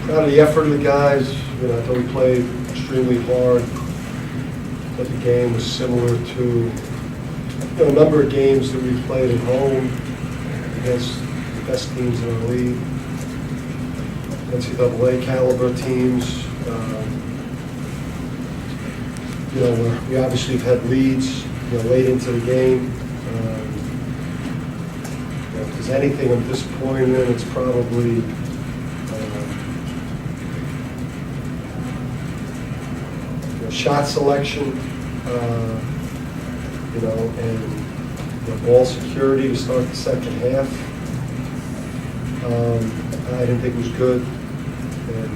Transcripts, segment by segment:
Proud of the effort of the guys. You know, I thought we played extremely hard. But the game was similar to a number of games that we've played at home against the best teams in our league, NCAA caliber teams. You know, we obviously have had leads, you know, late into the game. You know, if there's anything I'm disappointed in, it's probably shot selection, you know, and ball security to start the second half. I didn't think it was good, and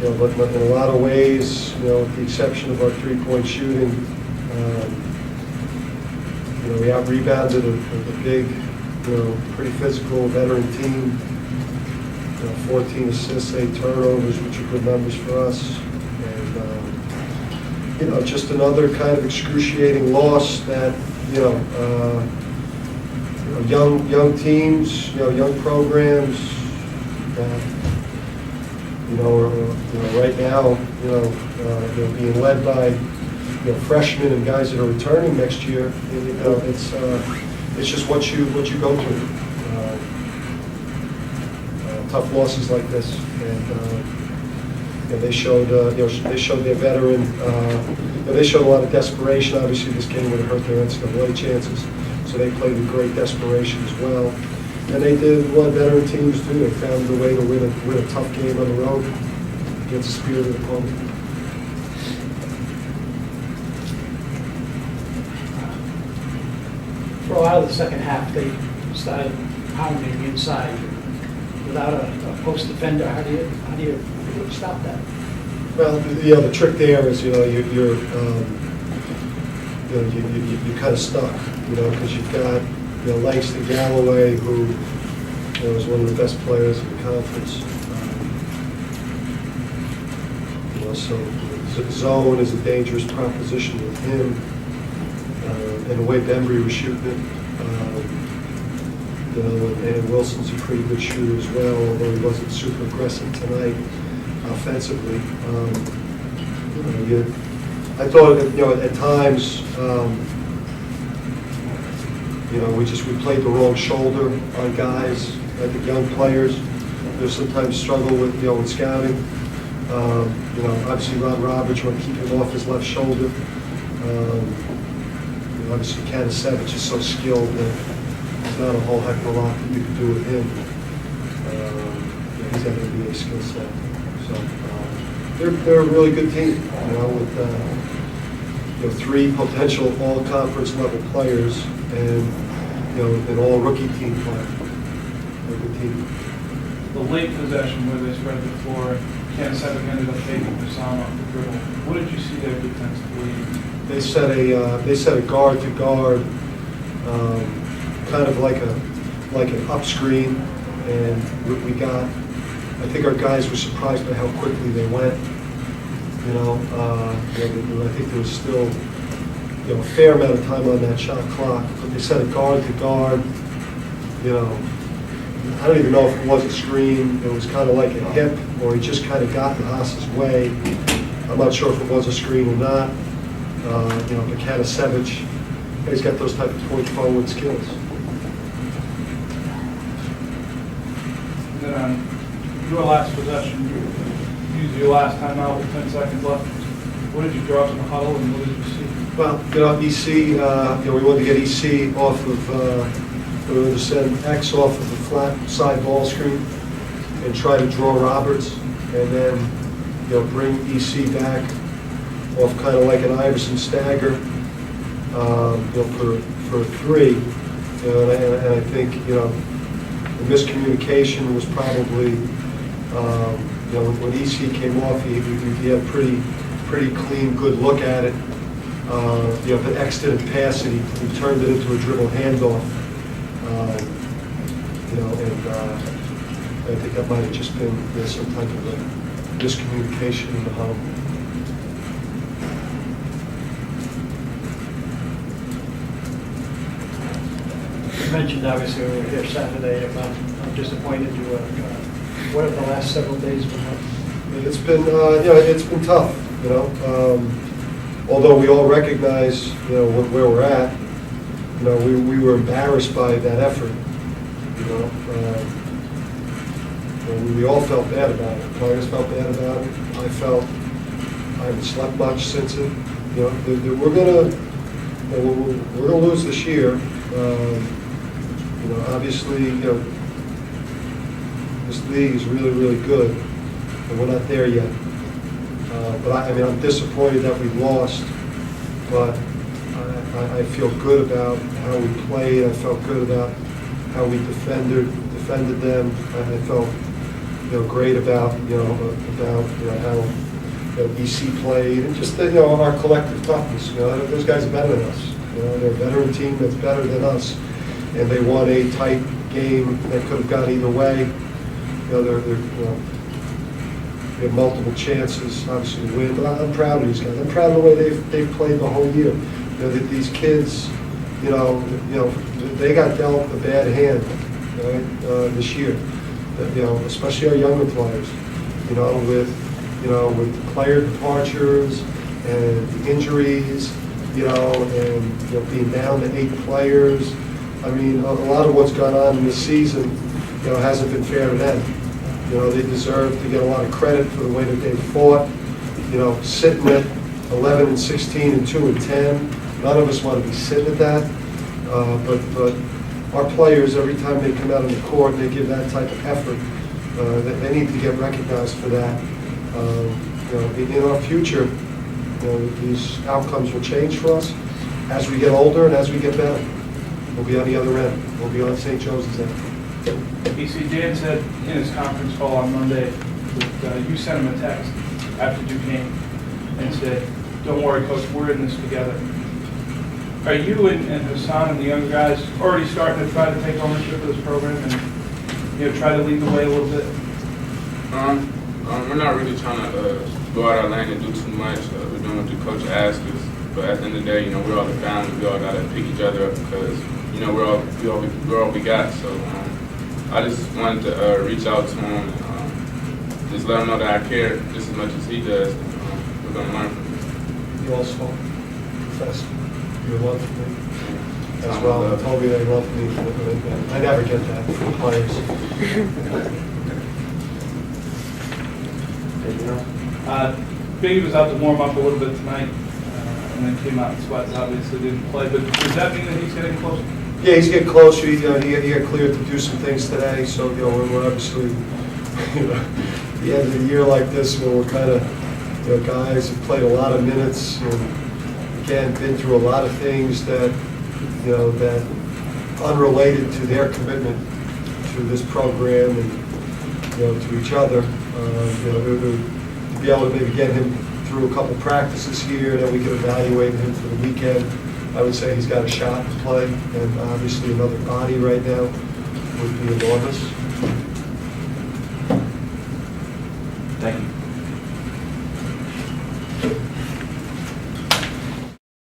you know, but in a lot of ways, you know, with the exception of our three-point shooting, you know, we out-rebounded a big, you know, pretty physical veteran team. You know, 14 assists, 8 turnovers, which are good numbers for us. You know, just another kind of excruciating loss that, you know, young teams, you know, young programs that, you know, right now, you know, they're being led by, you know, freshmen and guys that are returning next year. You know, it's just what you go through. Tough losses like this, and you know, they showed their veteran. You know, they showed a lot of desperation. Obviously, this game would have hurt their NCAA chances, so they played with great desperation as well. And they did what veteran teams do. They found a way to win a tough game on the road against a spirited opponent. For a while of the second half, they started pounding inside without a post defender. How do you stop that? Well, you know, the trick there is, you know, you're kind of stuck, you know, because you've got, you know, Langston Galloway, who, you know, is one of the best players in the conference. You know, so zone is a dangerous proposition with him, and the way Bembry was shooting it. You know, and Wilson's a pretty good shooter as well, although he wasn't super aggressive tonight offensively. You know, I thought that, you know, at times, you know, we played the wrong shoulder on guys, like the young players. They sometimes struggle with, you know, with scouting. You know, obviously Rod Roberts, you want to keep him off his left shoulder. You know, obviously Katasevich is so skilled that there's not a whole heck of a lot that you can do with him. You know, he's got an NBA skill set. So they're a really good team, you know, with you know, 3 potential all-conference level players and, you know, an all-rookie team player. They're a good team. The late possession where they spread the floor, Katasevich ended up taking Osama off the dribble. What did you see there defensively? They set a guard to guard, kind of like an up screen, and we got. I think our guys were surprised by how quickly they went. You know, I think there was still, you know, a fair amount of time on that shot clock, but they set a guard to guard. You know, I don't even know if it was a screen. It was kind of like a hip, or he just kind of got in Haas's way. I'm not sure if it was a screen or not. You know, but Katasevich, he's got those type of point forward skills. And then on your last possession, you used your last timeout with 10 seconds left. What did you draw from the huddle, and what did you see? Well, you know, EC, you know, we wanted to get EC off of, we wanted to send X off of the flat side ball screen and try to draw Roberts, and then, you know, bring EC back off kind of like an Iverson stagger, you know, for a 3. You know, and I think, you know, the miscommunication was probably, you know, when EC came off, he had a pretty clean, good look at it. You know, but X didn't pass it, he turned it into a dribble handoff. You know, and I think that might have just been, you know, some type of a miscommunication in the huddle. You mentioned, obviously, when we were here Saturday about how disappointed you were What have the last several days been like? It's been, it's been tough, although we all recognize, where we're at. We were embarrassed by that effort, we all felt bad about it. Players felt bad about it. I felt I haven't slept much since it. We're gonna lose this year. Obviously, this league is really, really good, and we're not there yet. But I'm disappointed that we lost, but I feel good about how we played. I felt good about how we defended them. I felt, great about, how EC played, and just, our collective toughness. Those guys are better than us. They're a veteran team that's better than us, and they won a tight game that could have gone either way. They have multiple chances, obviously, to win, but I'm proud of these guys. I'm proud of the way they've played the whole year. That these kids, they got dealt a bad hand, right, this year. Especially our younger players, with player departures and injuries, and being down to 8 players. A lot of what's gone on in this season, hasn't been fair to them. They deserve to get a lot of credit for the way that they've fought. Sitting at 11-16 and 2-10. None of us want to be sitting at that. But our players, every time they come out on the court, they give that type of effort. They need to get recognized for that. In our future, these outcomes will change for us as we get older and as we get better. We'll be on the other end. We'll be on St. Joseph's end. PC, Dan said in his conference call on Monday that you sent him a text after Duquesne and said, "Don't worry, Coach, we're in this together." Are you and Hassan and the younger guys already starting to try to take ownership of this program and try to lead the way a little bit? We're not really trying to go out our lane and do too much. We're doing what the coach asked us, but at the end of the day, we're all the family. We all got to pick each other up because we're all we got. So I just wanted to reach out to him and just let him know that I care just as much as he does. We're going to learn from him. You also confessed your love for me as well. Told me they loved me. I never get that from players. Biggie was out to warm up a little bit tonight, and then came out in sweats. Obviously didn't play, but does that mean that he's getting closer? Yeah, he's getting closer. He got cleared to do some things today. So we're obviously, at the end of the year like this, where we're kind of, guys have played a lot of minutes and again been through a lot of things that, that unrelated to their commitment to this program and to each other. To be able to maybe get him through a couple practices here, then we can evaluate him for the weekend. I would say he's got a shot to play, and obviously another body right now would be enormous.